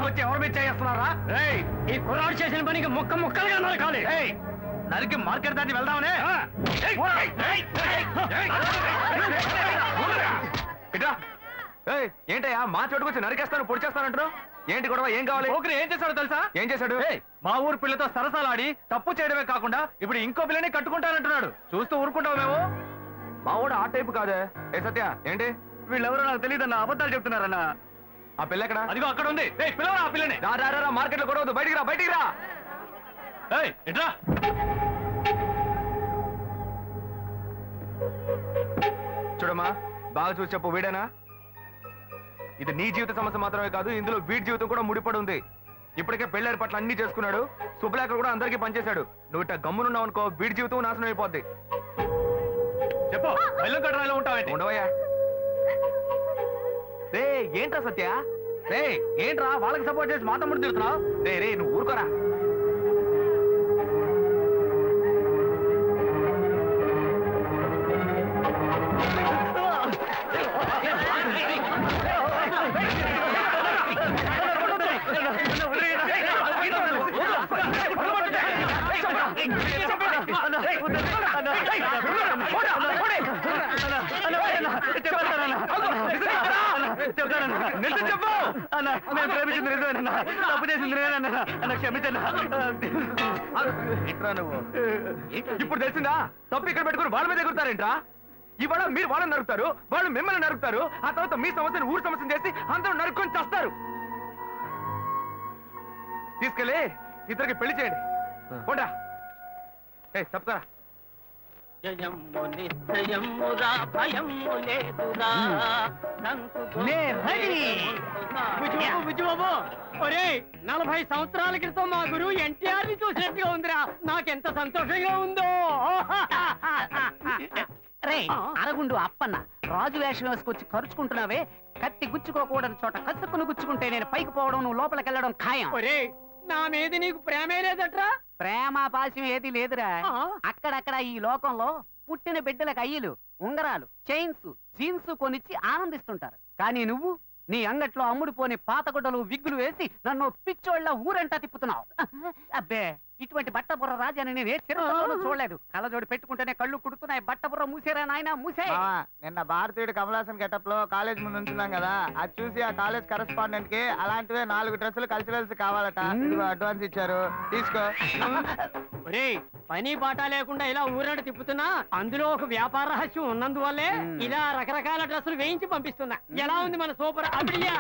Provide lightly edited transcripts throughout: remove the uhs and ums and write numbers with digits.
వచ్చి ఎవరి మీద చేస్తున్నారా? ఈ కుర్రాడు చేసిన పనికి ముక్క ముక్కలుగా నరకాలి. నరికి మార్కెట్ దాటి వెళ్దామనే. ఏంటయ్యా మా చోటుకొచ్చి నరికేస్తాను పొడి చేస్తానంటారు? ఏంటి గొడవ? ఏం కావాలి? పోకరి ఏం చేశాడో తెలుసా? ఏం చేశాడు? మా ఊరు పిల్లతో సరసాలాడి తప్పు చేయడమే కాకుండా ఇప్పుడు ఇంకో పిల్లని కట్టుకుంటానంటున్నాడు. చూస్తూ ఊరుకుంటావు మేము? మా వాడు ఆ టైపు కాదే. ఏ సత్య ఏంటి? వీళ్ళెవరో నాకు తెలియదన్నా, అబద్ధాలు చెప్తున్నారన్నా. ఆ పిల్ల ఎక్కడ? అదిగో అక్కడ ఉంది. పిల్లవరా ఆ పిల్లని? రా మార్కెట్ లో గొడవద్దు, బయటికి రా, బయటికి రా. ఎట్రా చూడమ్మా, బాగా చూసి చెప్పు, వీడేనా? ఇది నీ జీవిత సమస్య మాత్రమే కాదు, ఇందులో వీడి జీవితం కూడా ముడిపడి ఉంది. ఇప్పటికే పెళ్లి ఏర్పాట్లు అన్ని చేసుకున్నాడు, శుభలేఖ కూడా అందరికీ పనిచేశాడు. నువ్వు ఇట్లా గమ్మునున్నావు అనుకో, వీడి జీవితం నాశనం అయిపోద్ది. చెప్పు, బెల్లం కట్టరాలో ఉంటావు? ఉండవయ్యా. ఏంట్రా సత్య? ఏంట్రా వాళ్ళకి సపోర్ట్ చేసి మా తమ్ముడు తిరుగుతున్నావు? రే నువ్వు ఊరుకోరా. ప్రేమించింది నిజమేనన్నా, తప్పు చేసింది నేనన్నా, క్షమించన్నా. ఇప్పుడు తెలిసిందా? తప్పు ఇక్కడ పెట్టుకుని వాళ్ళ మీద ఎగురుతారేంట్రా? ఇవాళ మీరు వాళ్ళని నరుకుతారు, వాళ్ళు మిమ్మల్ని నరుకుతారు, ఆ తర్వాత మీ సమస్యను ఊరు సమస్యను చేసి అందరూ నరుక్కొని చేస్తారు. తీసుకెళ్ళి ఇద్దరికి పెళ్లి చేయండి. పోండా. చెప్తారా? జయము నిశ్చయమురా భయము లేదురా. బుజ్జిబాబు, ఒరే 40 సంవత్సరాల క్రితం మా గురువు ఎన్టీఆర్ ని చూసినట్టుగా ఉందిరా. నాకెంత సంతోషంగా ఉందో. రే అరగుండు అప్పన్న, రాజు వేషం వేసుకొచ్చి ఖర్చుకుంటున్నావే. కత్తి గుచ్చుకోకూడని చోట కసుక్కును గుచ్చుకుంటే నేను పైకి పోవడం, నువ్వు లోపలికి వెళ్ళడం ఖాయం. ఒరే, నా మీద నీకు ప్రేమే లేదట్రా? ప్రేమ పాశం ఏది లేదురా. అక్కడక్కడ ఈ లోకంలో పుట్టిన బిడ్డలకు అయ్యలు, ఉంగరాలు, చైన్స్, జీన్స్ కొనిచ్చి ఆనందిస్తుంటారు. కానీ నువ్వు నీ అంగట్లో అమ్ముడుపోని పాతగుడ్డలు, విగ్గులు వేసి నన్ను పిచ్చోళ్ళ ఊరంటా తిప్పుతున్నావు. అబ్బే, ఇటువంటి బట్టబుర్ర రాజాని నేను ఏ చిరతలోనూ చూడలేదు. కళ్ళజోడి పెట్టుకుంటేనే కళ్ళు కుడుతున్నాయి. బట్టబుర్ర మూసేరా నాయన, మూసే. నిన్న భారతీయుడు కమలాసన్ గెటప్ లో కాలేజ్ ముందు ఉంచున్నాం కదా, అది చూసి ఆ కాలేజ్ కరెస్పాండెంట్ కి అలాంటివే 4 డ్రెస్సులు కల్చరల్స్ కావాలట. అడ్వాన్స్ ఇచ్చారు, తీసుకో. ఒరే, పని బాట లేకుండా ఇలా ఊరంట తిప్పుతున్నా అందులో ఒక వ్యాపార రహస్యం ఉన్నందువల్లే ఇలా రకరకాల డ్రెస్సులు వేయించి పంపిస్తున్నా. ఎలా ఉంది మన సూపర్ ఐడియా?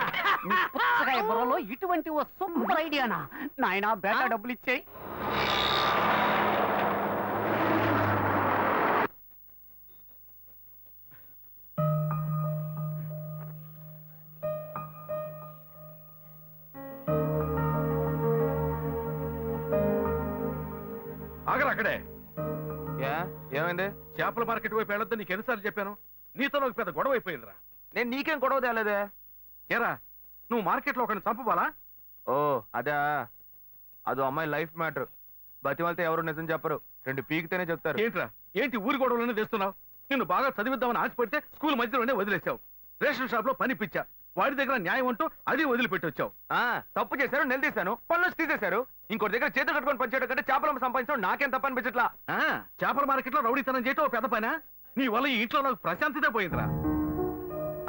బుర్రలో ఇటువంటి ఓ సూపర్ ఐడియానా? నాయన బేటా డబ్బులు ఇచ్చేయి. అక్కడే ఏమైంది? చేపల మార్కెట్ వైపు వెళ్ళొద్దు నీకు ఎన్నిసార్లు చెప్పాను? నీతో నాకు పెద్ద గొడవ అయిపోయిందిరా. నేను నీకేం గొడవ తేలేదే. ఏరా, నువ్వు మార్కెట్ లో ఒకరిని చంపవాలా? ఓ అదా, అదో అమ్మాయి లైఫ్ మ్యాటర్. బతిమాలితే ఎవరు నిజం చెప్పరు, 2 పీకితేనే చెప్తారు. ఏంట్రా, ఏంటి ఊరి గొడవలోనే తెస్తున్నావు? నిన్ను బాగా చదివిద్దామని ఆశపడితే స్కూల్ మధ్యలోనే వదిలేసావు. రేషన్ షాప్ లో పని పిచ్చా, వాడి దగ్గర న్యాయం అంటూ అది వదిలిపెట్టొచ్చావు. తప్పు చేశారు, నిలదీశాను, పనులు తీసేశారు. ఇంకోటి దగ్గర చేతులు కట్టుకొని పనిచేయడం కంటే చేపలు సంపాదించడం నాకేం తప్ప అనిపించట్లా. చేపల మార్కెట్ లో రౌడీతనం చేయటం ఓ పెద్ద పనా? నీ వల్ల ఈ ఇంట్లో నాకు ప్రశాంతతే పోయిందిరా.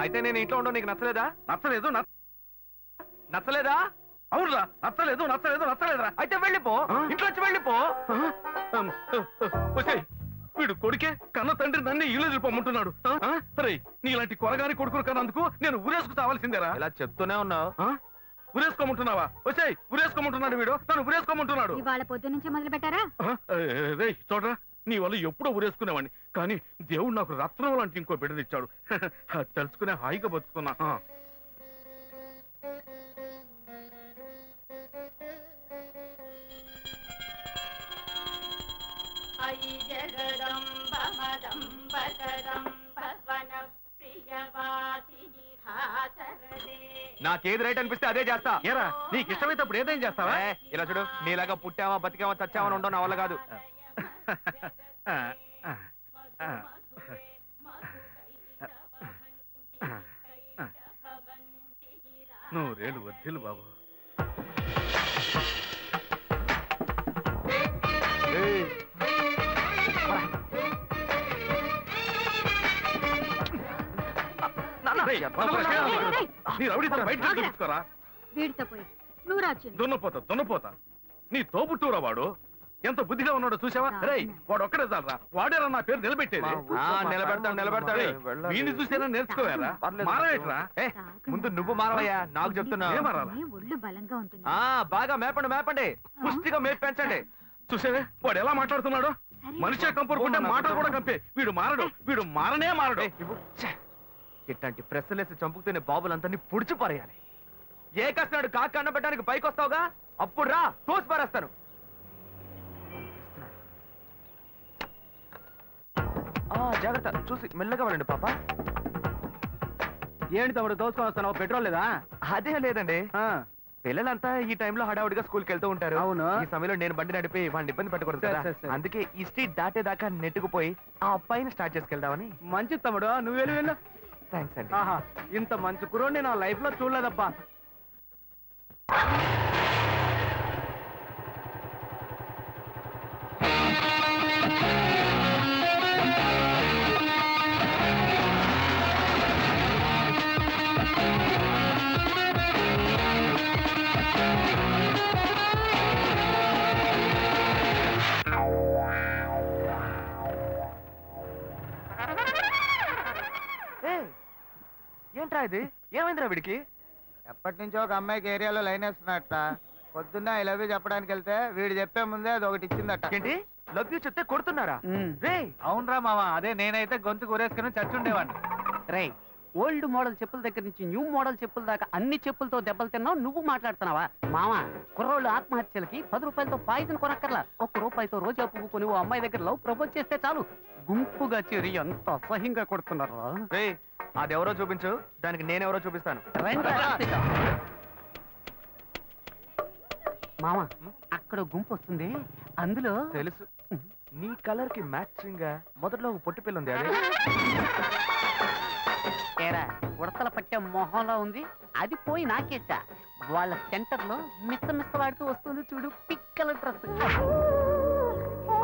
అయితే నేను ఇంట్లో ఉండడం నీకు నచ్చలేదా? నచ్చలేదు. నచ్చలేదా? అవునురా, నచ్చలేదురా. అయితే వెళ్ళిపో, ఇంట్లోంచి వెళ్ళిపో. వీడు కొడుకే కన్న తండ్రి నన్ను ఇల్లు వెళ్ళిపోమంటున్నాడు. నీలాంటి కొరగాని కొడుకులు కన్నందుకు నేను ఊరేసుకు తావాల్సిందేరా. ఇలా చెప్తూనే ఉన్నావు. ఉరేసుకోమంటున్నావా? వచ్చాయి, ఉరేసుకోమంటున్నాడు వీడు, నన్ను ఉరేసుకోమంటున్నాడు. ఇవాళ పొద్దు నుంచి మొదలు పెట్టారా? చూడరా, నీ వల్ల ఎప్పుడో ఉరేసుకునేవాడిని, కానీ దేవుడు నాకు రత్నం లాంటి ఇంకో బిడ్డనిచ్చాడు. తెలుసుకునే హాయిగా బతుకుతున్నా. నాకేది రైట్ అనిపిస్తే అదే చేస్తా. ఏరా, నీకు ఇష్టమైతే అప్పుడు ఏదేం చేస్తావా? ఇలా చూడు, నీలాగా పుట్టావా బతికావా చచ్చావని ఉండవు నా వల్ల కాదు. నూరేళ్ళు వద్దులు బాబు. ఏయ్, నాన్న, రేయ్, నీ రౌడీతనం బయటికి చూపించుకోరా. వీడితో పోయి నువ్వు రాజ్యం దున్నపోతా నీ తోబుట్టూరా వాడు. ఎంత బుద్ధిగా ఉన్నాడో చూసావా? రేయ్, వాడు ఒక్కడే చాలరా, వాడేరా నా పేరు నిలబెట్టేది. నిలబెడతాడు వీడిని చూసేనా నేర్చుకోవారా? మారవేట్రా. ముందు నువ్వు మారవయ్యా, నాకు చెప్తున్నా. ఏం మారాలా? ఒళ్ళు బలంగా ఉంటుంది బాగా మేపండి పుష్టిగా మేపు పెంచండి. చూసావే వాడు ఎలా మాట్లాడుతున్నాడు. మనిషి కంపరుకుంటే మాట కూడా కంపే. వీడు మారడు, వీడు మారనే మారడు. ఇట్లాంటి ప్రెస్సులేసి చంపుకునే బాబులందరినీ పుడిచి పారేయాలి. ఏ కష్టనాడు కాక అన్న పెట్టడానికి పైకి వస్తావుగా, అప్పుడు రా తోసి పారేస్తాను. జాగ్రత్త, చూసి మెల్లగా వెళ్ళండి పాప. ఏంటి తమ్ముడు దోసుకొని వస్తున్నావు? పెట్రోల్ లేదా? అదే లేదండి, పిల్లలంతా ఈ టైంలో హడావుడిగా స్కూల్కి వెళ్తూ ఉంటారు. అవును. ఈ సమయంలో నేను బండి నడిపి వాడిని ఇబ్బంది పెట్టకూడదు కదా. సరే. అందుకే ఈ స్ట్రీట్ దాటేదాకా నెట్టుకుపోయి ఆ అబ్బాయిని స్టార్ట్ చేసుకెళ్దామని. మంచి తమ్ముడు, నువ్వు వెళ్ళు. థ్యాంక్స్ అండి. ఆహా, ఇంత మంచి కురోడిని నా లైఫ్ లో చూడలేదబ్బా. ఏంట్రా ఇది? ఏమైందిరా వీడికి? ఎప్పటి నుంచో ఒక అమ్మాయికి ఏరియాలో లైన్ వేస్తున్నట్ట. పొద్దున్న ఐ లవ్ యూ చెప్పడానికి వెళ్తే వీడు చెప్పే ముందే అది ఒకటి ఇచ్చిందట. ఏంటి లవ్ యూ చెప్తే కొడుతున్నారా? రే అవునరా మామ, అదే నేనైతే గొంతు కూరేసుకుని చచ్చుండేవాడిని. రే, ఓల్డ్ మోడల్ చెప్పుల దగ్గర నుంచి న్యూ మోడల్ చెప్పుల దాకా అన్ని చెప్పులతో దెబ్బలు తిన్నావు, నువ్వు మాట్లాడుతున్నావా? మామ, కుర్రోళ్ళు ఆత్మహత్యలకి 10 రూపాయలతో పాయిజన్ కొనక్కర్లా. 1 రూపాయితో రోజా పువ్వు కొని ఓ అమ్మాయి దగ్గర లవ్ ప్రపోజ్ చేస్తే చాలు, గుంపుగా చేరి ఎంత అసహ్యంగా కొడుతున్నారా. రే, అదెవరో చూపించు, దానికి నేనెవరో చూపిస్తాను. మామ, అక్కడ గుంపు వస్తుంది, అందులో తెలుసు, నీ కలర్ కి మ్యాచింగ్ గా మొదట్లో ఒక పొట్టి పిల్ల ఉంది. అదే ఏరా, ఉడతల పట్టే మొహంలో ఉంది, అది పోయి నాకేసా. వాళ్ళ సెంటర్ లో మిస్సలాడుతూ వస్తుంది చూడు, పిక్కల డ్రెస్.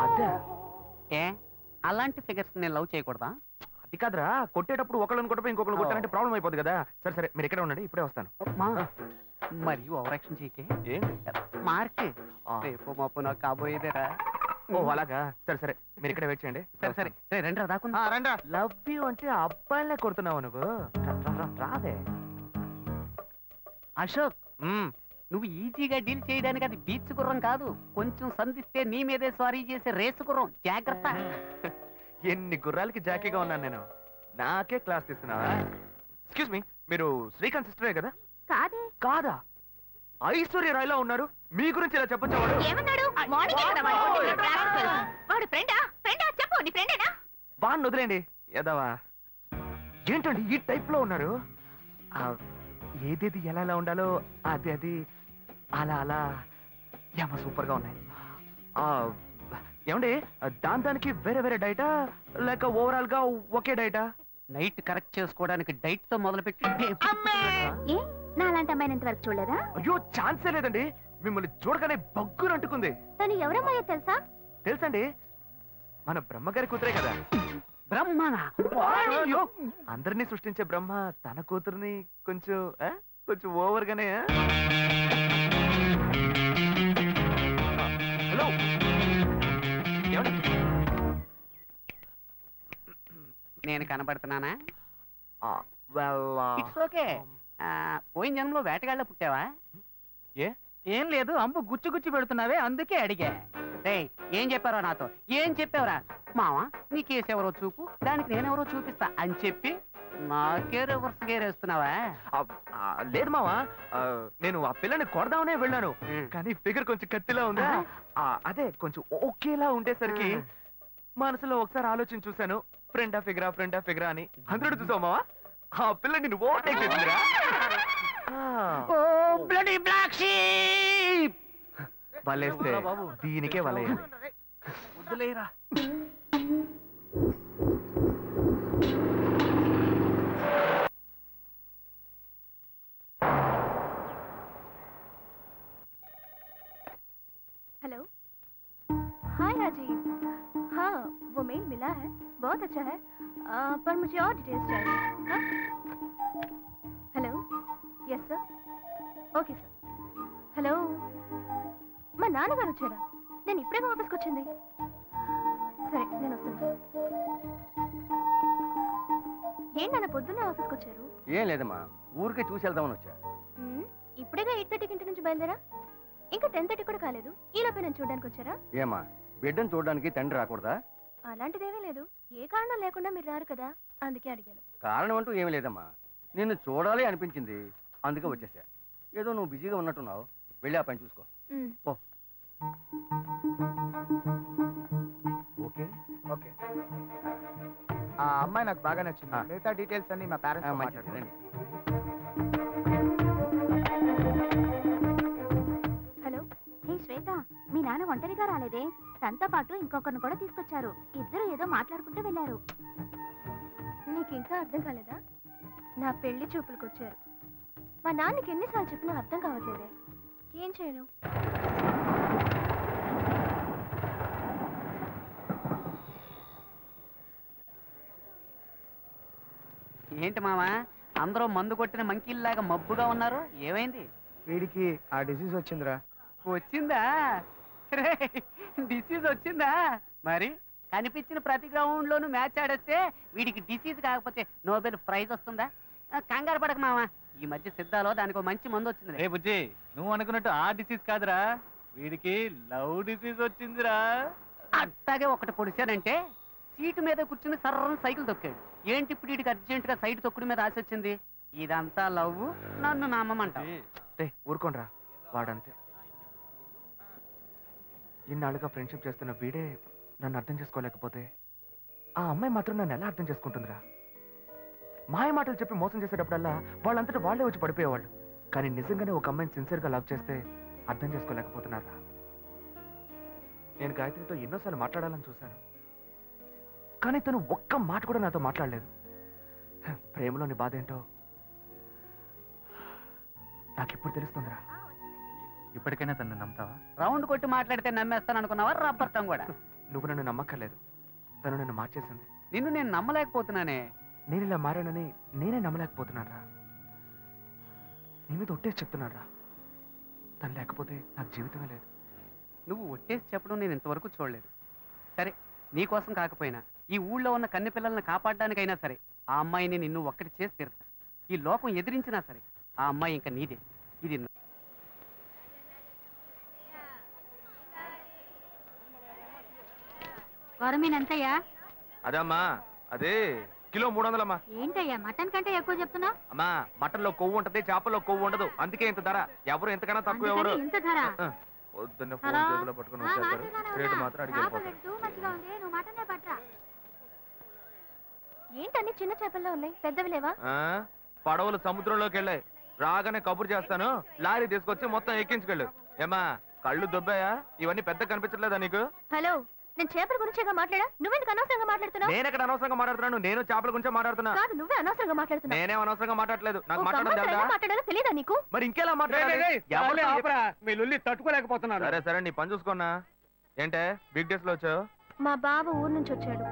అదే ఏ, అలాంటి ఫిగర్స్ నేను లవ్ చేయకూడదా? అది కాదురా, కొట్టేటప్పుడు ఒకళ్ళని కొట్టపోయి ఇంకొకరు కొట్టాలంటే ప్రాబ్లం అయిపోతుంది కదా. సరే సరే, మీరు ఎక్కడ ఉండండి, ఇప్పుడే వస్తాను. మరియు ఓవరాక్షన్ చేయకే. ఏంటి? మార్క్ రేపు మాపు నాకు కాబోయేదేరా. ఓ అలాగా, సరే సరే, మీరు ఇక్కడ వెయిట్ చేయండి. సరే రెండ్రా దాకుందా. రండి. లవ్ యూ అంటే అబ్బాయిలే కొడుతున్నావు నువ్వు. రాదే అశోక్, నువ్వు ఈజీగా డీల్ చేయడానికి అది బీచ్ గుర్రం కాదు, కొంచెం సంధిస్తే నీ మీదే స్వారీ చేసే రేసు గుర్రం. జాగ్రత్త. ఎన్ని గుర్రాలకి జాకీగా ఉన్నాను నేను. నాకే క్లాస్ తీస్తున్నావా? ఎక్స్క్యూజ్ మీ, మీరు శ్రీకాంత్ సిస్టరే కదా? కాదే. కాదా? ఐశ్వర్య రాయ్లా ఉన్నారు, మీ గురించి ఇలా చెప్పొచ్చా? వాడు ఏమన్నాడు? మార్నింగ్ ఎక్కడ వాడు ఫ్రెండా? చెప్పు, నీ ఫ్రెండేనా? బాగా వదిలేండి ఎదవా. ఏంటండి ఈ టైప్ లో ఉన్నారు? ఏదేది ఎలా ఉండాలో అది అలా అలా ఏమో సూపర్ గా ఉన్నాయి. ఏమండి, దానికి వేరే వేరే డైటా లేక ఓవరాల్ గా ఒకే డైటా? నైట్ కరెక్ట్ చేసుకోవడానికి డైట్ తో మొదలుపెట్టి ఏ, నా అలాంటి అమ్మాయిని ఇంతవరకు చూడలేదా? అయ్యో, ఛాన్సే లేదండి. మిమ్మల్ని చూడగానే బగ్గురు అంటుకుంది. తను ఎవరమ్మాయో తెలుసా? తెలుసండి, మన బ్రహ్మగారి కూతురే కదా. బ్రహ్మనా? అందరినీ సృష్టించే బ్రహ్మ తన కూతుర్ని కొంచెం కొంచెం ఓవర్ గానే. హలో, నేను కనబడుతున్నానా? well, it's okay. పోయిన జన్మలో వేటగాళ్ళ పుట్టావా? ఏ? ఏం లేదు, అంబు గుచ్చి గుచ్చి పెడుతున్నావే, అందుకే అడిగా. రేయ్, ఏం చెప్పారో నాతో? ఏం చెప్పావురా? మావా, నీ కేసు ఎవరో చూపు, దానికి నేనెవరో చూపిస్తా అని చెప్పి నాకే రివర్స్ గేరేస్తున్నావా? లేదు మావా, నేను ఆ పిల్లని కొడదామనే వెళ్ళాను, కానీ ఫిగర్ కొంచెం కత్తిలా ఉందా. అదే కొంచెం ఓకేలా ఉండేసరికి మనసులో ఒకసారి ఆలోచన చూశాను, ఫ్రెండా ఫిగరా అని. 100 చూసావు మావా, ఆ పిల్ల నిన్ను ఓవర్టేక్ చేసిందిరా. వలేస్తే దీనికే వలయాలి. వద్దులేరా. राजीव। हाँ, वो मेल मिला है, बहुत अच्छा है, पर मुझे और डिटेल्स चाहिए। हाँ? Hello, yes sir, okay sir. Hello, మా నాన్నగారు వచ్చారా? నేను ఇప్పుడే ఆఫీస్కి వచ్చింది. సరే, నేను వస్తాను. ఏంటన్నా పొద్దున్నే ఆఫీస్కి వచ్చారు? ఏం లేదమ్మా, ఊరికే చూసి వెళ్దామని వచ్చా. ఇప్పుడేగా 8:30కి ఇంటి నుంచి బయలుదేరా? ఇంకా 10:30 కూడా కాలేదు. ఈలోపే నేను చూడడానికి వచ్చారా? ఏమా, బిడ్డను చూడడానికి తండ్రి రాకూడదా? అలాంటిదేమీ లేదు. ఏ కారణం లేకుండా మీరు రారు కదా, అందుకే అడిగాను. కారణం అంటూ ఏమీ లేదమ్మా, నిన్ను చూడాలి అనిపించింది, అందుకే వచ్చేసా. ఏదో నువ్వు బిజీగా ఉన్నట్టున్నావు, వెళ్ళి ఆ పని చూసుకో. ఓ ఓకే ఓకే. ఆ అమ్మాయి నాకు బాగా నచ్చింది. మిగతా డీటెయిల్స్ అన్ని మా పేరెంట్స్ మంచిది. హలో, హే శ్వేత, మీ నాన్న ఒంటరిగా రాలేదే? తనతో పాటు ఇంకొకరిని కూడా తీసుకొచ్చారు. ఇద్దరు ఏదో మాట్లాడుకుంటూ వెళ్ళారు. నీకు ఇంకా అర్థం కాలేదా? నా పెళ్లి చూపులకు వచ్చారు. మా నాన్నకి ఎన్నిసార్లు చెప్పినా అర్థం కావట్లేదే. ఏం చేయను? ఏంటి మామా, అందరూ మందు కొట్టిన మంకీల్లాగా మబ్బుగా ఉన్నారు? ఏమైంది? వీడికి ఆ డిసీజ్ వచ్చిందిరా. వచ్చిందా? డిసీజ్ వచ్చిందా? మరి కనిపించిన ప్రతి గ్రౌండ్ లోను మ్యాచ్ ఆడేస్తే వీడికి డిసీజ్ కాకపోతే నోబెల్ ప్రైజ్ వస్తుందా? కంగారు పడక మామ, ఈ మధ్య సిద్ధాలో దానికి మంచి మందు వచ్చింది. రే బుజ్జి, నువ్వు అనుకున్నట్టు ఆ డిసీజ్ కాదురా, వీడికి లవ్ డిసీజ్ వచ్చిందిరా. అట్టాగే ఒకటి పొడిచానంటే సీటు మీద కూర్చుని సర్రని సైకిల్ తొక్కాడు. ఏంటి ఇప్పుడు వీడికి అర్జెంట్ గా సైట్ తొక్కుడు మీద ఆశ వచ్చింది? ఇదంతా లవ్, నన్ను నమ్మమంట. ఊరుకోనరా, వాడంతే. ఇన్నాళ్ళుగా ఫ్రెండ్షిప్ చేస్తున్న వీడే నన్ను అర్థం చేసుకోలేకపోతే ఆ అమ్మాయి మాత్రం నన్ను ఎలా అర్థం చేసుకుంటుందిరా? మాయ మాటలు చెప్పి మోసం చేసేటప్పుడల్లా వాళ్ళంతటా వాళ్ళే వచ్చి పడిపోయేవాళ్ళు. కానీ నిజంగానే ఒక అమ్మాయిని సిన్సియర్గా లవ్ చేస్తే అర్థం చేసుకోలేకపోతున్నారా? నేను గాయత్రితో ఎన్నోసార్లు మాట్లాడాలని చూశాను, కానీ తను ఒక్క మాట కూడా నాతో మాట్లాడలేదు. ప్రేమలోని బాధ ఏంటో నాకిప్పుడు తెలుస్తుందిరా. ఇప్పటికైనా తను నమ్ముతావా? రౌండ్ కొట్టి మాట్లాడితే నమ్మేస్తాను అనుకున్నావా? రబ్బర్తం కూడా. నువ్వు నన్ను నమ్మక్కర్లేదు, తను నన్ను మార్చేసింది. నిన్ను నేను నమ్మలేకపోతున్నానే. నేను ఇలా మారానని నేనే నమ్మలేకపోతున్నారా? నీ మీద ఒట్టేసి చెప్తున్నారా, తను లేకపోతే నాకు జీవితమే లేదు. నువ్వు ఒట్టేసి చెప్పడం నేను ఇంతవరకు చూడలేదు. సరే, నీకోసం కాకపోయినా ఈ ఊళ్ళో ఉన్న కన్నె పిల్లల్ని కాపాడడానికైనా సరే ఆ అమ్మాయిని నిన్ను ఒక్కటి చేసి తీరుతా. ఈ లోకం ఎదిరించినా సరే ఆ అమ్మాయి ఇంకా నీదే. ఇది గవర్నమెంట్ అదమ్మా, అదే కిలో 300 అమ్మా. ఏంటయ్యా మటన్ కంటే ఎక్కువ చెప్తున్నా? అమ్మా, మటన్ లో కొవ్వు ఉంటది, చేపల్లో కొవ్వు ఉండదు, అందుకే ఇంత ధర. ఎవరు ఎంతకన్నా తక్కువ ఎవరు. ఇంత ధర? పొద్దున్న ఫోన్ చేతిలో పట్టుకుని వచ్చేస్తారు, రేటు మాత్రం అడిగిపోతారు. ఏంటన్ని చిన్న చేపల్లో ఉన్నాయి, పెద్దవి లేవా? పడవలు సముద్రంలోకి వెళ్ళాయి, రాగానే కబురు చేస్తాను, లారీ తీసుకొచ్చి మొత్తం ఎక్కించుకెళ్ళు. ఏమా, కళ్ళు దొబ్బాయా? ఇవన్నీ పెద్ద కనిపించట్లేదా నీకు? హలో, నేను చేపల గురించేగా మాట్లాడా, నువ్వెందుకు అనవసరంగా మాట్లాడుతున్నావు? నేను ఎక్కడ అనవసరంగా మాట్లాడుతున్నాను, నేను చేపల గురించే మాట్లాడుతున్నా. కాదు, నువ్వే అనవసరంగా మాట్లాడుతున్నావు. నేనేం అనవసరంగా మాట్లాడలేదు, నాకు మాట్లాడడం మాట్లాడాలో తెలియదా నీకు? మరి ఇంకెలా మాట్లాడాలి? తట్టుకోలేకపోతున్నాను. సరే సరే, నీ పని చూసుకున్నా. ఏంటే బిగ్ డేస్ లో వచ్చావు? మా బావ ఊరు నుంచి వచ్చాడు.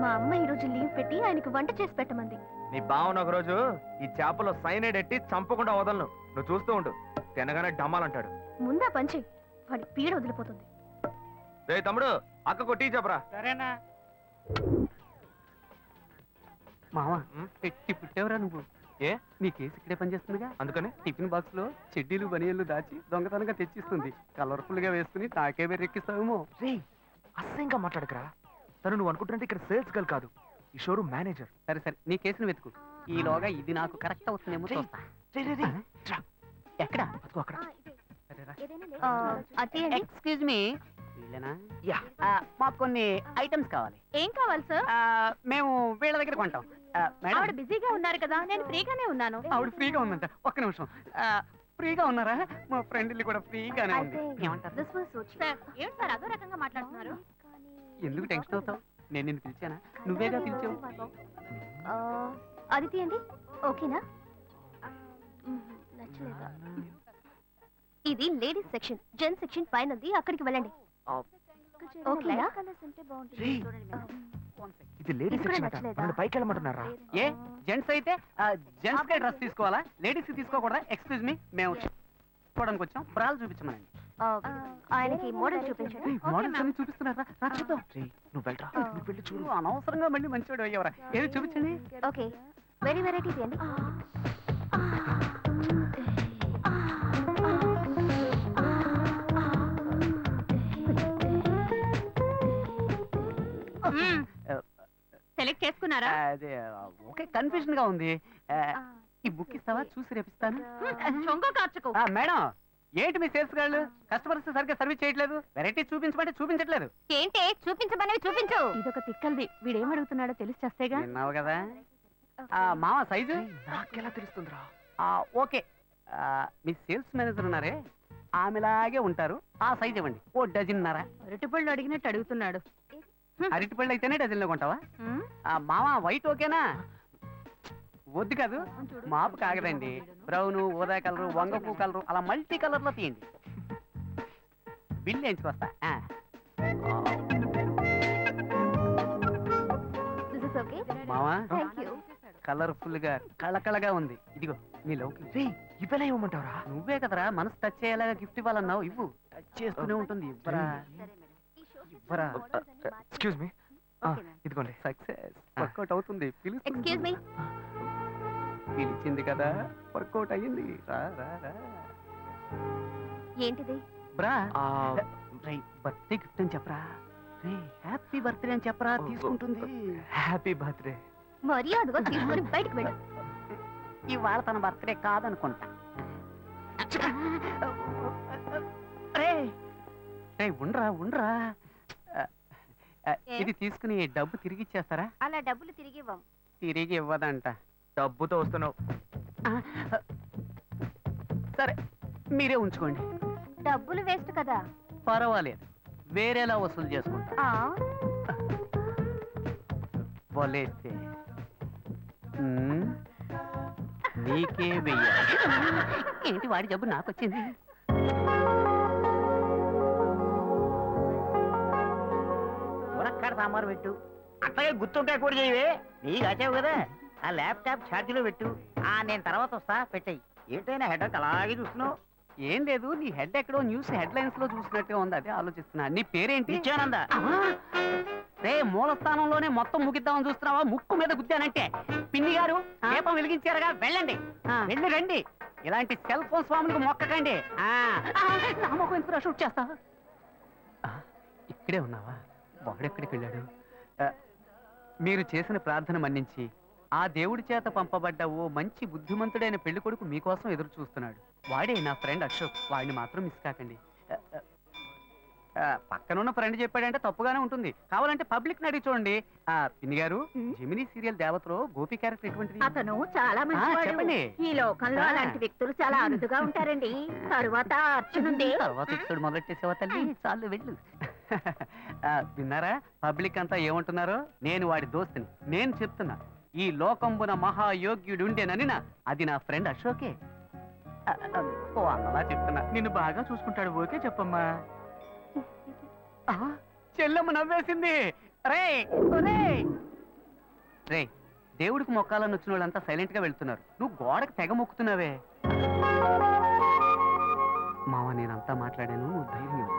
మా అమ్మ ఈ రోజు లీవ్ పెట్టి ఆయనకు వంట చేసి పెట్టమంది. నీ బావన ఒక రోజు ఈ చేపలో సైనైడ్ ఎట్టి చంపకుండా వదలను, నువ్వు చూస్తూ ఉండు. తినగానే డమ్మాలంటాడు. ముందా పంచి, వాడి పీడ వదిలిపోతుంది. రే తమ్ముడు, అక్కకు టీ చెప్పరా. సరేనా? మామ, పెట్టి పుట్టేవరా నువ్వు? ఏ, నీ కేసు ఇక్కడే పనిచేస్తుందిగా, అందుకని టిఫిన్ బాక్స్ లో చెడ్డీలు బనియన్లు దాచి దొంగతనంగా తెచ్చిస్తుంది. కలర్ఫుల్ గా వేసుకుని తాకే బెర్రెక్కిస్తావేమో. రే, అసహ్యంగా మాట్లాడకరా. తను నువ్వు అనుకుంటున్నది ఇక్కడ సేల్స్ గర్ల్ కాదు, ఈ షోరూమ్ మేనేజర్. సరే సరే, నీ కేసును వెతుకు. ఈలోగా ఇది నాకు కరెక్ట్ అవుతుందేమో చూస్తా. ఎక్కడ? అక్కడ. ఎక్స్క్యూజ్ మీ, మాకు కొన్ని ఐటమ్స్ కావాలి. ఏం కావాలి సార్? మేము వీళ్ళ దగ్గర కొంటాం. ఆవిడ బిజీగా ఉన్నారు కదా, నేను ఫ్రీగానే ఉన్నాను. ఆవిడ ఫ్రీగా ఉందంట. ఒక్క నిమిషం. ఫ్రీగా ఉన్నారా? మా ఫ్రెండ్ కూడా ఫ్రీగానే ఉంది. ఏమంటారు? ఏంటి సార్ అదో రకంగా మాట్లాడుతున్నారు? ఎందుకు టెన్షన్ అవుతావు? నేను నిన్ను పిలిచానా? నువ్వేగా పిలిచావు. అది తీయండి. ఓకేనా? నచ్చలేదా? ఇది లేడీస్ సెక్షన్, జెంట్స్ సెక్షన్ పైనది, అక్కడికి వెళ్ళండి. ఓకేనా? రేయ్, ఇది లేడీస్ ఇక్కడ సెక్షన్ అట. నచ్చలేదా? మనల్ని పైకి వెళ్ళమంటున్నారా? ఏ జెంట్స్ అయితే జెంట్స్ కే డ్రెస్ తీసుకోవాలా లేడీస్ కి తీసుకోకూడదా? ఎక్స్క్యూజ్ మీ, మేము చూడడానికి వచ్చాం, బ్రాలు చూపించమనండి. ఆయనకి మోడల్ చూపించండి. ఏయ్, మోడల్స్ అన్ని చూపిస్తున్నారా? రా చూద్దాం. రేయ్, నువ్వు వెళ్ళరా, నువ్వు వెళ్ళి చూడు. నువ్వు అనవసరంగా మళ్ళీ మంచివాడు అయ్యేవరా. ఏది చూపించండి. ఓకే, వెరీ వెరైటీ తీయండి. సెలెక్ట్ చేసుకున్నారా? అదే ఓకే, కన్ఫ్యూజన్ గా ఉంది. ఈ బుక్ ఇస్తావా? చూసి రేపిస్తాను. చొంగ కార్చుకో. మేడం, ఏంటి మీ సేల్స్ గాళ్ళు కస్టమర్స్ సరిగ్గా సర్వీస్ చేయట్లేదు? వెరైటీ చూపించమంటే చూపించట్లేదు. ఏంటి చూపించమనేవి చూపించు. ఇదొక తిక్కల్ది, వీడేం అడుగుతున్నాడో తెలిసి చేస్తేగా. విన్నావు కదా. మామ సైజు నాకెలా తెలుస్తుందిరా? ఓకే. మీ సేల్స్ మేనేజర్ ఉన్నారే, ఆమెలాగే ఉంటారు. ఆ సైజ్ ఇవ్వండి, ఓ డజన్నర. అరటిపళ్ళు అడిగినట్టు అడుగుతున్నాడు. అరటిపళ్ళు అయితేనే డజన్లో కొంటావా? మామ వైట్ ఓకేనా? వద్దు కాదు, మాపు కాగదండి. బ్రౌను, ఊదా కలరు, వంగపు కలరు, అలా మల్టీ కలర్ లో తీయండి. బిల్ వేయించుకొస్తా. This is okay? మావా Thank you. కలర్ఫుల్ గా కళకళగా ఉంది. ఇదిగో నీ లవ్కి. రేయ్, ఇవ్వలే ఇవ్వమంటావరా? నువ్వే కదరా మనసు టచ్ అయ్యేలాగా గిఫ్ట్ ఇవ్వాలన్నావు. ఇవ్వు. టచ్ చేస్తూనే ఉంటుంది. ఇవ్వరా ఇవ్వరా. ఎక్స్క్యూజ్ మీ, ఇదిగోండి. సక్సెస్ వర్కౌట్ అవుతుంది. Excuse me. పిలిచింది కదా, వర్కౌట్ అయ్యింది. రా రా రా. ఏంటిది? బ్రా బర్త్డే గిఫ్ట్ అని చెప్పరా. రే హ్యాపీ బర్త్డే అని చెప్పరా, తీసుకుంటుంది. Happy birthday. మర్యాదగా తీసుకొని బయటకు వెళ్ళు. ఇవాళ తన బర్త్డే కాదనుకుంటా. రే రే ఉండ్రా ఉండ్రా. ఇది తీసుకుని డబ్బు తిరిగి ఇచ్చేస్తారా? అలా డబ్బులు తిరిగి ఇవ్వం. తిరిగి ఇవ్వదంట. డబ్బుతో వస్తున్నావు. సరే మీరే ఉంచుకోండి. డబ్బులు వేస్ట్ కదా. పర్వాలేదు, వేరేలా వసూలు చేసుకుంటా. వలేస్తే నీకే వెయ్యాలి. ఏంటి వాడి జబ్బు నాకు వచ్చింది? మునక్కాడ సాంబారు పెట్టు. అట్లాగే గుర్తుంటాయి కూడా చేయవే. నీకు వచ్చావు కదా, ఆ ల్యాప్టాప్ ఛార్జీలో పెట్టు. నేను తర్వాత వస్తా, పెట్టాయి. ఏంటైనా హెడక్ అలాగే చూస్తున్నావు? ఏం లేదు, నీ హెడ్ ఎక్కడో న్యూస్ హెడ్ లైన్స్ లో చూసినట్టుగా ఉంది, అదే ఆలోచిస్తున్నా. నీ పేరేంటి? నిత్యానంద. రే మూల స్థానంలోనే మొత్తం ముగిద్దామని చూస్తున్నావా? ముక్కు మీద గుద్దానంటే. పిన్ని గారు దీపం వెలిగించారుగా, వెళ్ళండి. వెళ్ళి రండి. ఇలాంటి సెల్ ఫోన్ స్వాములకు మొక్కకండి. నా మొక్క ఎందుకు షూట్ చేస్తా? ఇక్కడే ఉన్నావా? వాడెక్కడికి వెళ్ళాడు? మీరు చేసిన ప్రార్థన మన్నించి ఆ దేవుడి చేత పంపబడ్డ ఓ మంచి బుద్ధిమంతుడైన పెళ్లి కొడుకు మీకోసం ఎదురు చూస్తున్నాడు. వాడే నా ఫ్రెండ్ అశోక్. వాడిని మాత్రం మిస్ కాకండి. పక్కనున్న ఫ్రెండ్ చెప్పాడంటే తప్పుగానే ఉంటుంది. కావాలంటే పబ్లిక్ అడిగి చూడండి. పిన్ని గారు, జెమినీ సీరియల్ దేవతలో గోపి క్యారెక్టర్ ఎటువంటిది? అతను చాలా మంచివాడు. చెప్పండి. ఈ లోకంలో అలాంటి వ్యక్తులు చాలా అరుదుగా ఉంటారండి. తరువాత అర్చనుంది. తర్వాత ఇప్పుడు మొదలెట్టేసేవా తల్లి? చాలు వెళ్ళు. విన్నారా పబ్లిక్ అంతా ఏమంటున్నారో? నేను వాడి దోస్తుని. నేను చెప్తున్నా, ఈ లోకంబున మహాయోగ్యుడుండేనని అది నా ఫ్రెండ్ అశోకే. ఓ అలా చెప్తున్నా, నిన్ను బాగా చూసుకుంటాడు. ఓకే చెప్పమ్మా. చెల్లెమ్మ నవ్వేసింది. రే రే దేవుడికి మొక్కాలని వచ్చిన వాళ్ళంతా సైలెంట్ గా వెళ్తున్నారు. నువ్వు గోడకు తెగ మొక్కుతున్నావే. మావ నేనంతా మాట్లాడాను, నువ్వు ధైర్యం.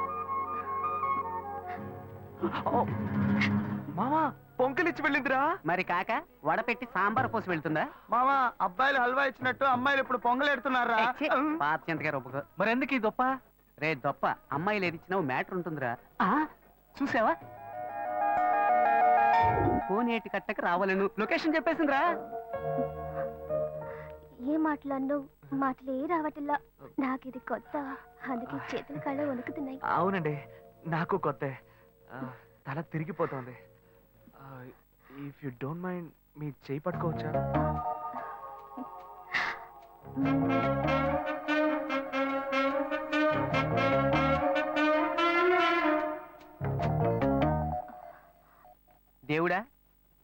మామా, పొంకలిచ్చి వెళ్ళిందిరా. మరి కాక వడపెట్టి సాంబార్ పోసి వెళ్తుందా? మామా, అబ్బాయిలు హల్వా ఇచ్చినట్టు అమ్మాయిలు ఇప్పుడు పొంగలెడుతున్నారా? పాత చింతగా రొప్పకు. మరి ఎందుకు ఈ దొప్ప? రే దొప్ప, అమ్మాయిలు ఏది ఇచ్చినావు మ్యాటర్ ఉంటుందిరా. చూసావా? కోనేటి కట్టకు రావాలను లొకేషన్ చెప్పేసిందిరా. ఏ మాటలన్నో మాటలే రావట్లా. నాకు ఇది కొత్త, అందుకే చేతుల కళ్ళ వణుకుతున్నాయి. అవునండి, నాకు కొత్త. తల తిరిగిపోతుంది. ఇఫ్ యు డోంట్ మైండ్ మీ చేయి పట్టుకోవచ్చా? దేవుడా,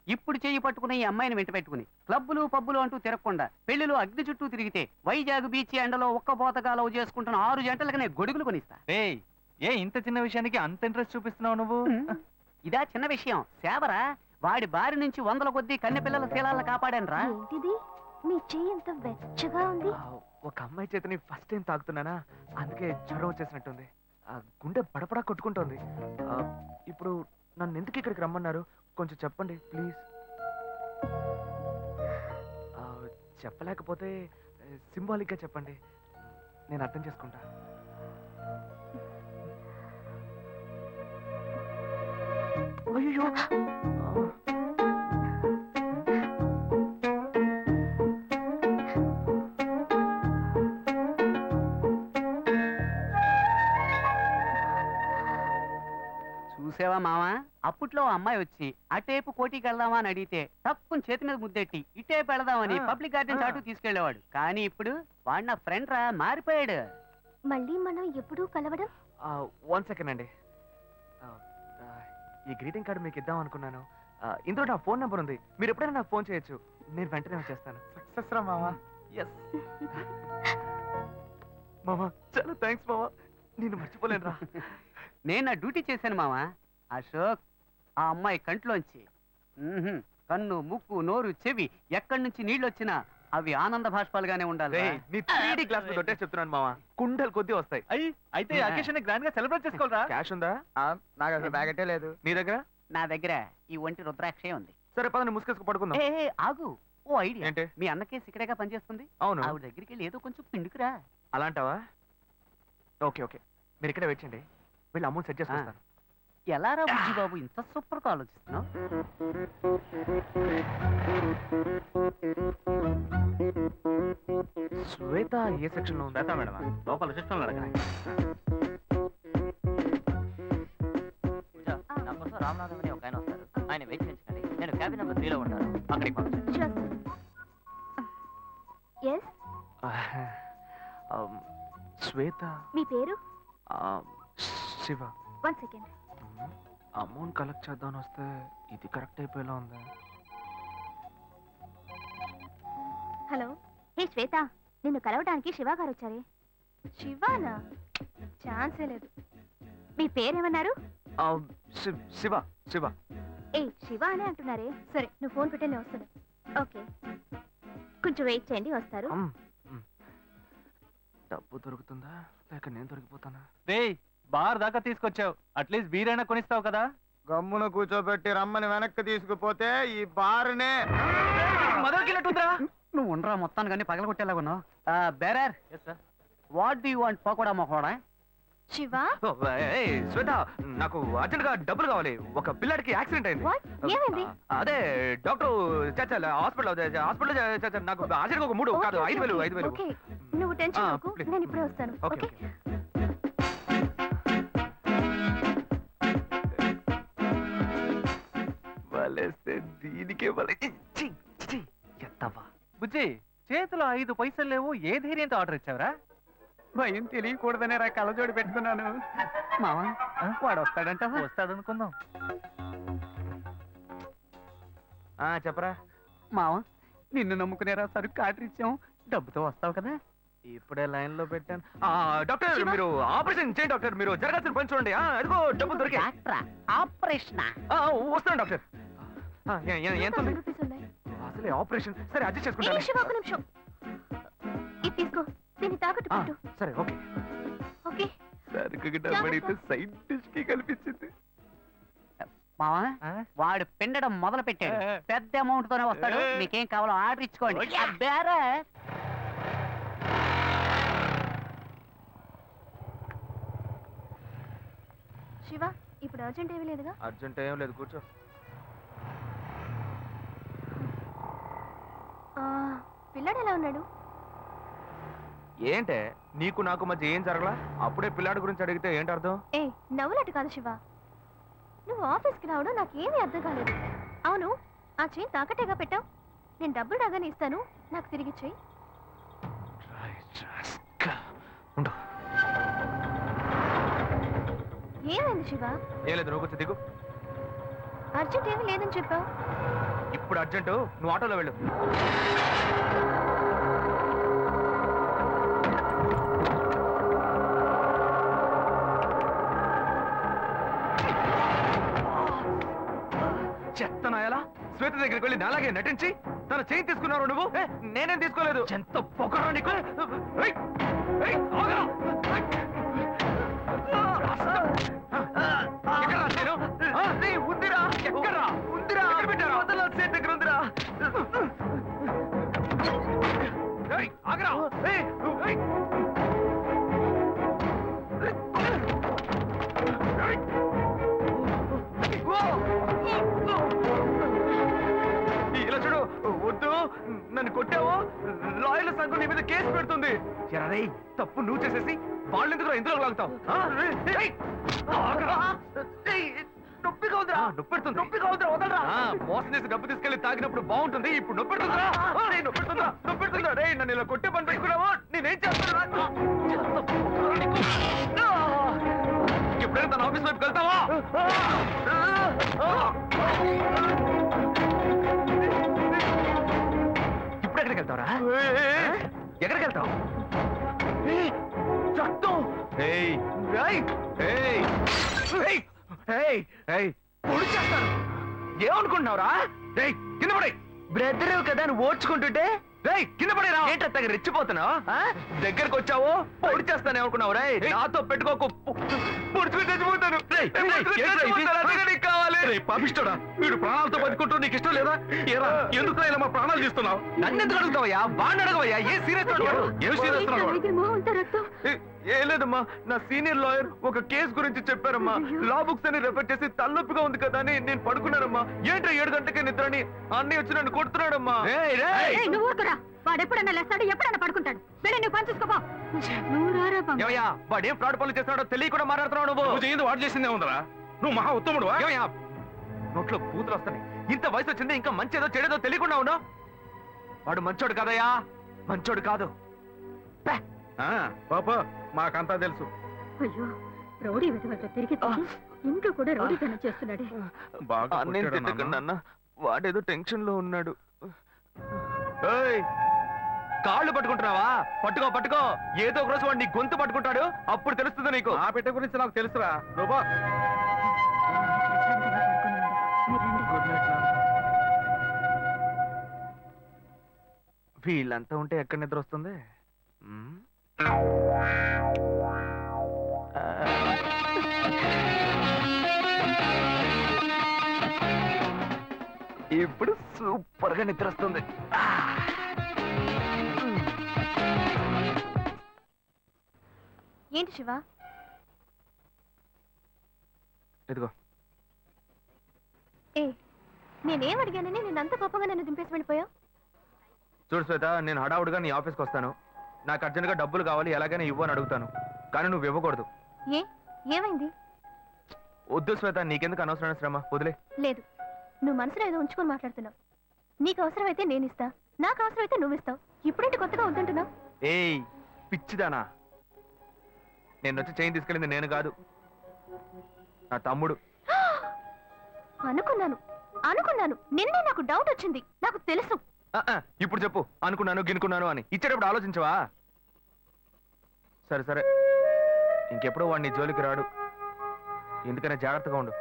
ఇప్పుడు చెయ్యి పట్టుకున్న ఈ అమ్మాయిని వెంట పెట్టుకుని క్లబ్బులు పబ్బులు అంటూ తిరగకుండా పెళ్లిలో అగ్ని చుట్టూ తిరిగితే వైజాగ్ బీచ్ ఎండలో ఒక్క పోతగా లవ్ చేసుకుంటున్న 6 జంటలకి నేను గొడుగులు కొనిస్తా. ఏ ఇంత చిన్న విషయానికి అంత ఇంట్రెస్ట్ చూపిస్తున్నావు నువ్వు? ఇదా చిన్న విషయం సేవరా. వాడి బారి నుంచి వందల కొద్దీ కన్నె పిల్లల శీలాలను కాపాడానురా. ఏంటిది మీ చెయ్యి ఎంత వెచ్చగా ఉంది? ఒక అమ్మాయి చేతిని ఫస్ట్ టైం తాకుతున్నానా, అందుకే జ్వరం వచ్చేసినట్టుంది. గుండె పడపడా కొట్టుకుంటోంది. ఇప్పుడు నన్ను ఎందుకు ఇక్కడికి రమ్మన్నారు కొంచెం చెప్పండి ప్లీజ్. చెప్పలేకపోతే సింబాలిక్ గా చెప్పండి, నేను అర్థం చేసుకుంటా. అయ్యో చూసావా మావా, అప్పట్లో ఆ అమ్మాయి వచ్చి అటేపు కోటికి వెళ్దామా అని అడిగితే తప్పుని చేతి మీద ముద్దెట్టి ఇటేపు వెళదామని పబ్లిక్ గార్డెన్ చాటు తీసుకెళ్లేవాడు. కానీ ఇప్పుడు వాడు నా ఫ్రెండ్ రా, మారిపోయాడు. మళ్ళీ మనం ఎప్పుడూ కలవడం? 1 సెకండ్ అండి. ఈ గ్రీటింగ్ కార్డు మీకు ఇద్దాం అనుకున్నాను. ఇందులో నా ఫోన్ నెంబర్ ఉంది, మీరు ఎప్పుడైనా నాకు ఫోన్ చేయొచ్చు, నేను వెంటనే వచ్చేస్తాను. సక్సెస్ రా మావా. ఎస్ మామా, చాలా థ్యాంక్స్ మామా, నేను మర్చిపోలేను రా. నేను నా డ్యూటీ చేశాను మావా. అశోక్, ఆ అమ్మాయి కంట్లోంచి కన్ను, ముక్కు, నోరు, చెవి ఎక్కడి నుంచి నీళ్ళు వచ్చినా అవి ఆనంద భాష్పాలుగానే ఉండాలి. నీ 3D గ్లాస్ మీద కొట్టేసి చెప్తున్నాను మామా, కుండలు కొద్ది వస్తాయి. అయితే అకేషన్ గ్రాండ్ గా సెలబ్రేట్ చేసుకోవాలరా? క్యాష్ ఉందా? నాకు అసలు బ్యాగెటే లేదు. నీ దగ్గర? నా దగ్గర ఈ ఒంటి రుద్రాక్షే ఉంది. సరే పద, ముసుకేసుకు పడుకుందాం. ఏ ఆగు, ఓ ఐడియా. ఏంటి? మీ అన్నకే ఇక్కడేగా పనిచేస్తుంది. అవును. ఆవిడ దగ్గరికి వెళ్ళి ఏదో కొంచెం పిండుకురా. అలాంటావా? ఓకే ఓకే, మీరు ఇక్కడే వెయిట్ చేయండి, వీళ్ళు అమౌంట్ సెట్ చేసుకుంటాను. ఎలా రా బుజ్జి బాబు, ఇంత సూపర్ గా ఆలోచిస్తున్నావు? శ్వేత ఏ సెక్షన్ లో ఉందా మేడం? లోపల సిస్టమ్ రామనాథం అని ఒక ఆయన వస్తారు, ఆయన వెయిట్ చేయించండి. నేను క్యాబిన్ నెంబర్ 3లో ఉంటాను, అక్కడికి పంపించండి. ఎస్, శ్వేత. మీ పేరు? శివ. 1 సెకండ్. అమౌంట్ కలెక్ట్ చేద్దామని వస్తే ఇది కరెక్ట్ అయిపోయేలా ఉంది. హలో, హే శ్వేత, నిన్ను కలవడానికి శివ గారు వచ్చారే. శివానా? ఛాన్సే లేదు. మీ పేరేమన్నారు? శివ. శివ. ఏ శివ అనే అంటున్నారే. సరే, నువ్వు ఫోన్ పెట్టే నేను వస్తాను. ఓకే, కొంచెం వెయిట్ చేయండి, వస్తారు. డబ్బు దొరుకుతుందా లేక నేను దొరికిపోతానా? రేయ్, బార్ దాకా తీసుకొచ్చావు, అట్లీస్ట్ బీర్ అయినా కొనిస్తావు కదా? గమ్మున కూర్చోబెట్టి రమ్మని వెనక్కి తీసుకుపోతే ఈ బారునే నువ్వు ఉండరా, మొత్తాన్ని కానీ పగలగొట్టేలాగా ఉన్నావు. Bearer, what do you want? Pakoda మొకోడా? శివ, శ్వేత, నాకు అర్జెంట్ గా డబ్బులు కావాలి. ఒక పిల్లాడికి యాక్సిడెంట్ అయింది. ఏమైంది? అదే డాక్టర్ హాస్పిటల్ నాకు అర్జెంట్ గా ఒక 3 కాదు 5,000. ఓకే, నువ్వు టెన్షన్ అవ్వకు, నేను ఇప్పుడే వస్తాను. ఓకే. ఓకే, వలేస్తే దీనికే ఎత్తవా. బుజ్జి, చేతిలో 5 పైసలు లేవు, ఏ ధైర్యంతో ఆర్డర్ ఇచ్చావరా? భయం తెలియకూడదనే రా కళ్ళజోడి పెట్టుకున్నాను. మావా, వాడు వస్తాడంట. వస్తాడనుకుందాం. చెప్పరా మావా, నిన్ను నమ్ముకునేరా సరుకు ఆర్డర్ ఇచ్చాం, డబ్బుతో వస్తావు కదా? ఇప్పుడే లైన్ లో పెట్టాను. డాక్టర్, మీరు ఆపరేషన్ చేయండి డాక్టర్, మీరు జరగాల్సిన పని చూడండి. అదిగో డబ్బులు దొరికి ఆపరేషన్ వస్తాను డాక్టర్. ఎంత ఉంది? 1000 రూపీస్ ఉన్నాయి. అసలే ఆపరేషన్. సరే అడ్జస్ట్ ఏ చేసుకుంటాను. శివ, ఒక నిమిషం. ఇది తీసుకో, దీన్ని తాకట్టు పెట్టు. సరే ఓకే. ఓకే, సరుకు డబ్బడితే సైడ్ డిష్ కి కల్పించింది. మావా, వాడు పిండడం మొదలు పెట్టాడు. పెద్ద అమౌంట్ తోనే వస్తాడు. మీకేం కావాలో ఆర్డర్ ఇచ్చుకోండి. బేరర్, శివ, ఇప్పుడు అర్జెంట్ ఏమీ లేదుగా? అర్జెంట్ ఏం లేదు, కూర్చో. పిల్లాడు ఎలా ఉన్నాడు? ఏంటే నీకు నాకు మధ్య ఏం జరగలా? అప్పుడే పిల్లాడి గురించి అడిగితే ఏంటి అర్థం? ఏ నవ్వులట్టు కాదు శివ, నువ్వు ఆఫీస్కి రావడం నాకేమీ అర్థం కాలేదు. అవును, ఆ చైన్ తాకట్టేగా పెట్టావు. నేను డబ్బులు రాగానే ఇస్తాను, నాకు తిరిగి చెయ్యి. ఏమైంది శివ? ఏం లేదు, నువ్వు కొంచెం దిగు. అర్జెంట్ ఏమీ లేదని చెప్పావు. ఇప్పుడు అర్జెంటు, నువ్వు ఆటోలో వెళ్ళు. శ్వేత దగ్గరికి వెళ్ళి నాలాగే నటించి తన చేయి తీసుకున్నావు నువ్వు? నేనేం తీసుకోలేదు. ఎంత పొగరా నీకు? ఏయ్! ఏయ్, ఆగరా! ఎక్కడ్రా నేను? ఉందిరా, ఎక్కడ్రా? ఉందిరా, ఎక్కడ పెట్టారా? శ్వేత దగ్గర ఉందిరా. ఏయ్, ఆగరా! ఏయ్, ఏయ్! ఇలా చూడు, వద్దు, నన్ను కొట్టావు, లాయర్ల సంఘం నీ మీద కేసు పెడుతుంది. ఎరా తప్పు నువ్వు చేసేసి వాళ్ళు ఎందుకు ఇందులో లాగుతావు? నొప్పిగా ఉందిరా, నొప్పెడుతుంది, నొప్పిగా ఉందిరా, వదలరా. మోసం చేసి డబ్బు తీసుకెళ్లి తాగినప్పుడు బాగుంటుంది, ఇప్పుడు నొప్పెడుతుందా? నొప్పెడుతుందా, నొప్పెడుతుందా? రే నన్ను ఇలా కొట్టే పని పెట్టుకున్నావా? నేనేం చేస్తాను? ఎప్పుడైనా తన ఆఫీస్ వైపు వెళ్తావా? ఇప్పుడు ఎక్కడికి వెళ్తావరా? ఎక్కడికి వెళ్తావు? పొడి చేస్తాను. ఏమనుకుంటున్నావురా? కింద పడే బ్రదర్ కదా అని ఓడ్చుకుంటుంటే కింద పడేరా. ఏంటో రెచ్చిపోతున్నావు? దగ్గరకు వచ్చావు, పొడి చేస్తాను ఏమనుకున్నావు? రే నాతో పెట్టుకోకు, పొడుచుకుని చచ్చిపోతాను. కావాలి పాపిస్తాడా? వీడు ప్రాణాలతో బతుకుంటూ నీకు ఇష్టం లేదా? ఏరా ఎందుకు ఇలా మా ప్రాణాలు తీస్తున్నావు? నన్ను ఎందుకు అడుగుతావయ్యా? బాగా అడగవయ్యా. ఏ సీరియస్ ఏం సీరియస్? ఏ లేదమ్మా, నా సీనియర్ లాయర్ ఒక కేసు గురించి చెప్పారమ్మా. లా బుక్స్ అని రెఫర్ చేసి తలనొప్పిగా ఉంది కదా అని నేను పడుకున్నానమ్మా. ఏంటో 7 గంటకే నిద్రని అన్నీ వచ్చి నన్ను కొడుతున్నాడమ్మా. వాడు ఎప్పుడన్నా లేస్తాడు, ఎప్పుడన్నా పడుకుంటాడు. వెళ్ళి నువ్వు పని చూసుకోపో. వాడు ఏం ఫ్రాడ్ పనులు చేస్తున్నాడో తెలియకుండా మాట్లాడుతున్నావు నువ్వు. నువ్వు చేయింది వాడు చేసిందే ఉందరా? నువ్వు మహా ఉత్తముడు. నోట్లో కూతురు వస్తాయి. ఇంత వయసు వచ్చింది, ఇంకా మంచేదో చెడేదో తెలియకుండా ఉన్నావు. వాడు మంచోడు కాదయ్యా, మంచోడు కాదు. పాప మాకంతా తెలుసు. అయ్యో, రౌడీ వెతవట తిరిగి ఇంట్లో కూడా రౌడీతనం చేస్తున్నాడే. బాగా అన్న, వాడేదో టెన్షన్ లో ఉన్నాడు. కాళ్ళు పట్టుకుంటున్నావా? పట్టుకో పట్టుకో, ఏదో ఒక రోజు వాడు నీ గొంతు పట్టుకుంటాడు, అప్పుడు తెలుస్తుంది నీకు. ఆ పెట్ట గురించి నాకు తెలుసురా. నువ్వు వీళ్ళంతా ఉంటే ఎక్కడ నిద్ర వస్తుంది? ఇప్పుడు సూపర్ గా నిద్ర వస్తుంది. ఏంటి శివ? ఇదిగో. ఏ, నేనేం అడిగానని నేనంత కోపంగా నన్ను దింపేసి వెళ్ళిపోయావు? చూడు శ్వేత, నేను హడావుడిగా నీ ఆఫీస్కి వస్తాను. నాకు అర్జెంట్గా డబ్బులు కావాలి, ఎలాగైనా ఇవ్వని అడుగుతాను, కానీ నువ్వు ఇవ్వకూడదు. ఏమైంది? వద్దు శ్వేత, నీకెందుకు అనవసరమైన శ్రమ, వదిలే. లేదు, నువ్వు మనసులో ఏదో ఉంచుకొని మాట్లాడుతున్నావు. నీకు అవసరమైతే నేను ఇస్తా, నాకు అవసరమైతే నువ్వు ఇస్తావు. ఇప్పుడేంటి కొత్తగా వద్దంటున్నావు? ఏయ్ పిచ్చిదానా, నేను వచ్చి చైన్ తీసుకెళ్ళింది నేను కాదు, నా తమ్ముడు. అనుకున్నాను నిన్నే నాకు డౌట్ వచ్చింది, నాకు తెలుసు. ఇప్పుడు చెప్పు, అనుకున్నాను గినుకున్నాను అని. ఇచ్చేటప్పుడు ఆలోచించవా? సరే సరే, ఇంకెప్పుడు వాడిని జోలికి రాడు, ఎందుకనే జాగ్రత్తగా ఉండు.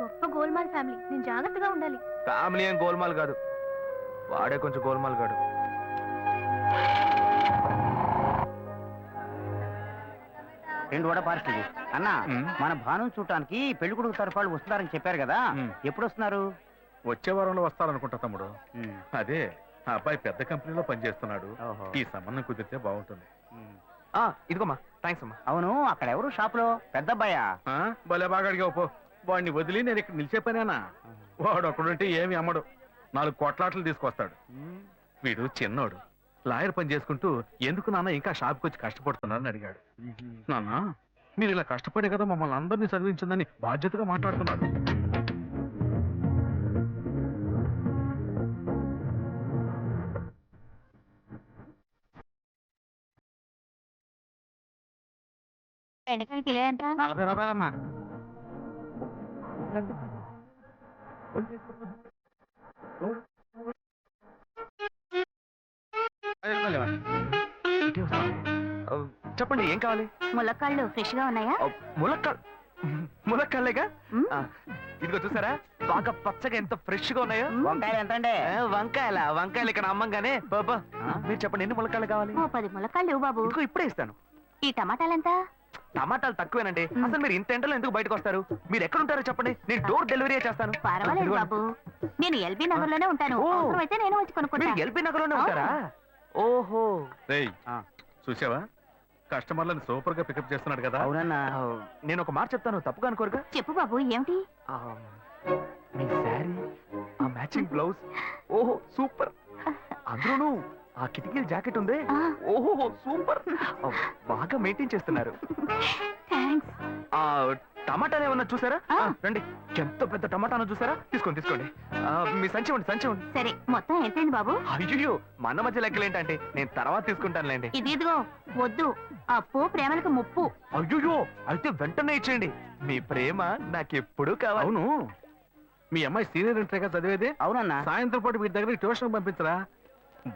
గొప్ప గోల్మాల్ ఫ్యామిలీ, నేను జాగ్రత్తగా ఉండాలి. ఫ్యామిలీ ఏం గోల్మాల్ కాదు, వాడే కొంచెం గోల్మాల్ కాడు. రెండు వడ పార్సల్ అన్నా. మన భాను చూడటానికి పెళ్లి కొడుకు తరఫు వాళ్ళు వస్తున్నారని చెప్పారు కదా, ఎప్పుడు వస్తున్నారు? వచ్చే వారంలో వస్తారనుకుంటా తమ్ముడు. అదే ఆ అబ్బాయి పెద్ద కంపెనీలో పనిచేస్తున్నాడు, ఈ సంబంధం కుదిరితే బాగుంటుంది. ఇదిగోమ్మా, థ్యాంక్స్ అమ్మా. అవును, అక్కడ ఎవరు షాప్ లో? పెద్ద అబ్బాయా? భలే బాగా అడిగావు పో. వాడిని వదిలి నేను ఇక్కడ నిలిచే పనేనా? వాడు అక్కడుంటే ఏమి అమ్మడు, 4 కొట్లాట్లు తీసుకొస్తాడు. వీడు చిన్నోడు, లాయర్ పని చేసుకుంటూ ఎందుకు నాన్న ఇంకా షాప్కి వచ్చి కష్టపడుతున్నారని అడిగాడు. నాన్న మీరు ఇలా కష్టపడే కదా మమ్మల్ని అందరినీ చదివించిందని బాధ్యతగా మాట్లాడుతున్నాడు. రూపాయలమ్మా. చెప్పండి, ఏం కావాలి? ములక్కాళ్ళు ఫ్రెష్ గా ఉన్నాయా? ములక్కాళ్ళేగా. ఇదిగో చూసారా, బాగా పచ్చగా ఎంత ఫ్రెష్ గా ఉన్నాయో. వంకాయలు ఎంత అండి? వంకాయలు ఇక్కడ అమ్మంగానే బాబా మీరు చెప్పండి ఎన్ని ములక్కాయలు కావాలి? 10 ములక్కాళ్ళు ఇవ్వు బాబు. ఇంకో ఇప్పుడే ఇస్తాను. ఈ టమాటాలెంత? టమాటాలు తక్కువేనండి. అసలు మీరు ఇంత ఎండలో ఎందుకు బయటకు వస్తారు? మీరు ఎక్కడ ఉంటారో చెప్పండి, నేను డోర్ డెలివరీ చేస్తాను. పర్వాలేదు బాబు, నేను ఎల్బీ నగర్ లోనే ఉంటాను. ఓ. అవసరమైతే నేను వచ్చి కొనుక్కుంటా. మీరు ఎల్బీ నగర్ లోనే ఉంటారా? ఓహో. రేయ్ చూసావా కస్టమర్లను సూపర్ గా పికప్ చేస్తున్నాడు కదా. అవునన్నా. నేను ఒక మాట చెప్తాను, తప్పుగా అనుకోరుగా? చెప్పు బాబు, ఏమిటి? మీ శారీ, ఆ మ్యాచింగ్ బ్లౌజ్, ఓహో సూపర్. అందులోనూ ఆ కిటికీల జాకెట్ ఉంది, ఓహో సూపర్. బాగా మెయింటైన్ చేస్తున్నారు. థాంక్స్. ఆ టమాటాలు ఏమన్నా చూసారా? రండి, ఎంత పెద్ద టమాటాను చూసారా? తీసుకోండి తీసుకోండి. మీ సంచి ఉండి సంచి ఉండి. సరే, మొత్తం ఎంతైంది బాబు? అయ్యో మన మధ్య లెక్కలేంటంటే నేను తర్వాత తీసుకుంటానులేండి. ఇదిగో వద్దు, అప్పు ప్రేమలకు ముప్పు. అయ్యో అయితే వెంటనే ఇచ్చేయండి. మీ ప్రేమ నాకెప్పుడు కావాలి. అవును మీ అమ్మాయి సీనియర్ ఇంటర్గా చదివేది. అవునన్నా. సాయంత్రం పాటు వీటి దగ్గర ట్యూషన్ పంపించరా,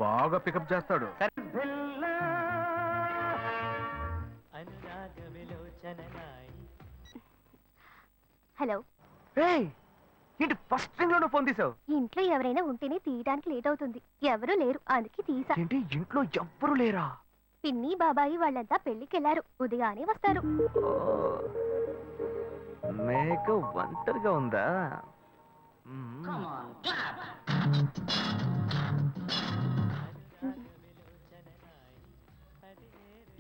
బాగా పికప్ చేస్తాడు. హలో. ఏంటి ఫస్ట్ రింగ్ లోనే ఫోన్ తీసావు? ఇంట్లో ఎవరైనా ఉంటేనే తీయడానికి లేట్ అవుతుంది. ఎవరూ లేరు, అందుకే తీసా. ఏంటి ఇంట్లో ఎవ్వరు లేరా? పిన్ని బాబాయి వాళ్ళంతా పెళ్లికి వెళ్లారు, ఉదయానే వస్తారు. మేక ఒంటరిగా ఉందా?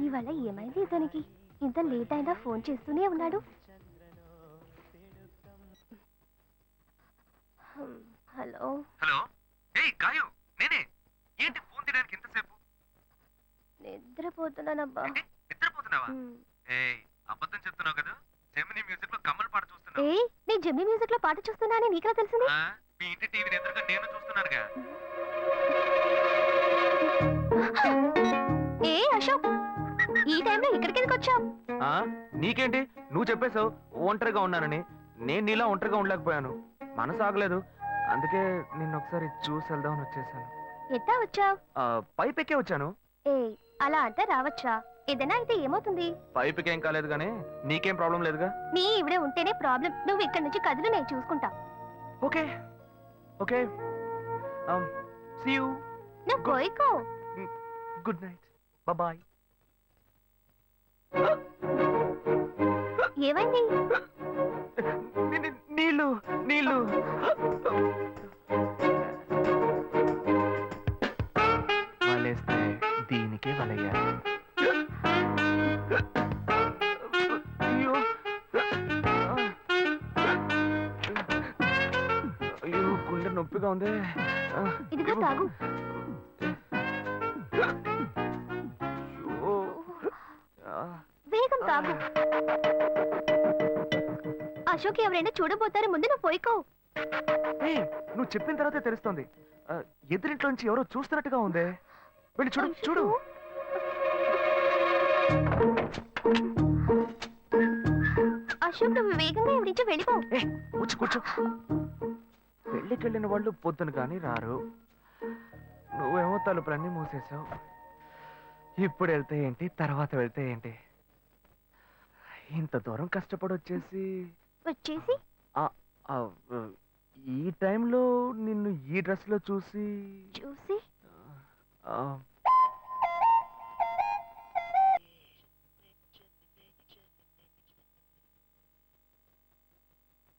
ఇవాళ ఏమైంది ఇతనికి? ఇంత లేట్ అయినా ఫోన్ చేస్తూనే ఉన్నాడు. హలో. హలో. ఏయ్ గాయు, నేనే. ఏంటి ఫోన్ తీయడానికి ఎంతసేపు? నిద్రపోతున్నానబ్బా. నిద్రపోతున్నావా? ఏయ్ అబద్ధం చెప్తున్నావు కదా. జెమిని మ్యూజిక్ లో కమల్ పాట చూస్తున్నావు. ఏయ్, నేను జెమిని మ్యూజిక్ లో పాట చూస్తున్నానని నీకెలా తెలిసింది? మీ ఇంటి టీవీని ఎదురుగా నేను చూస్తున్నానుగా. ఏ అశోక్, ఈ టైంలో ఇక్కడికి ఎందుకు వచ్చావు? నీకేంటి, నువ్వు చెప్పేశావు ఒంటరిగా ఉన్నానని. నేను నీలా ఒంటరిగా ఉండలేకపోయాను, మనసు ఆగలేదు. అందుకే నిన్న ఒకసారి చూసి వెళ్దామని వచ్చేసాను. ఎట్టా వచ్చావు? పైపెక్కే వచ్చాను. ఏ అలా అంటే రావచ్చా? ఏదైనా అయితే ఏమవుతుంది? పైపుకేం కాలేదు కానీ నీకేం ప్రాబ్లం లేదుగా. నీ ఇవిడే ఉంటేనే ప్రాబ్లం. నువ్వు ఇక్కడ నుంచి కదులు, నేను చూసుకుంటా. Okay okay, see you. నువ్వు కోయికో. Good night, bye. ఏమైంది? నీళ్ళు నీళ్ళు. వలేస్తే దీనికే వలయ్యాలి. అయ్యో అయ్యో గుండె నొప్పిగా ఉంది. ఇదిగో తాగు. వేగం తాగు. అశోక్ ఎవరైనా చూడబోతారు, ముందు నువ్వు పోయికో. నువ్వు చెప్పిన తర్వాతే తెలుస్తోంది. ఎదురింట్లో నుంచి ఎవరో చూస్తున్నట్టుగా ఉంది. వెళ్ళి చూడు చూడు. అశోక్, నువ్వు వేగంగా ఎవరి నుంచి వెళ్ళిపో. కూర్చో కూర్చో. పెళ్ళికి వెళ్ళిన వాళ్ళు పొద్దున కానీ రారు. నువ్వేమో తలుపులన్నీ మూసేసావు. ఇప్పుడు వెళ్తే ఏంటి, తర్వాత వెళ్తే ఏంటి? ఇంత దూరం కష్టపడి వచ్చేసి ఈ టైంలో నిన్ను ఈ డ్రెస్ లో చూసి